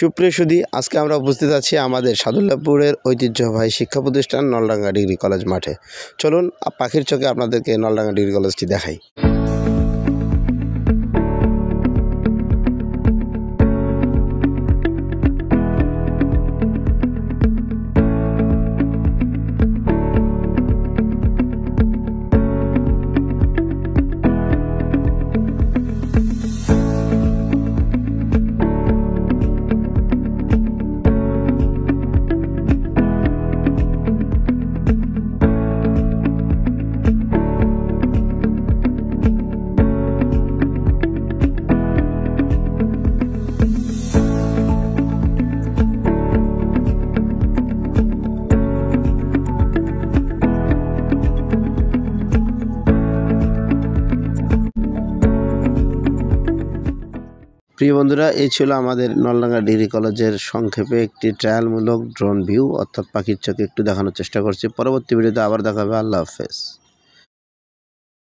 সুপ্রিয় সুধী, আজকে আমরা উপস্থিত আছি আমাদের সাদুল্লাপুরের ঐতিহ্যবাহী শিক্ষা প্রতিষ্ঠান নলডাঙ্গা ডিগ্রি কলেজ মাঠে। চলুন পাখির চোখে আপনাদেরকে নলডাঙ্গা ডিগ্রি কলেজটি দেখাই। প্রিয় বন্ধুরা, এই ছিল আমাদের নলডাঙ্গা ডিগ্রি কলেজের সংক্ষেপে একটি ট্রায়ালমূলক ড্রোন ভিউ, অর্থাৎ পাখির চোখে একটু দেখানোর চেষ্টা করছি। পরবর্তী ভিডিওতে আবার দেখা হবে। আল্লাহ হাফেজ।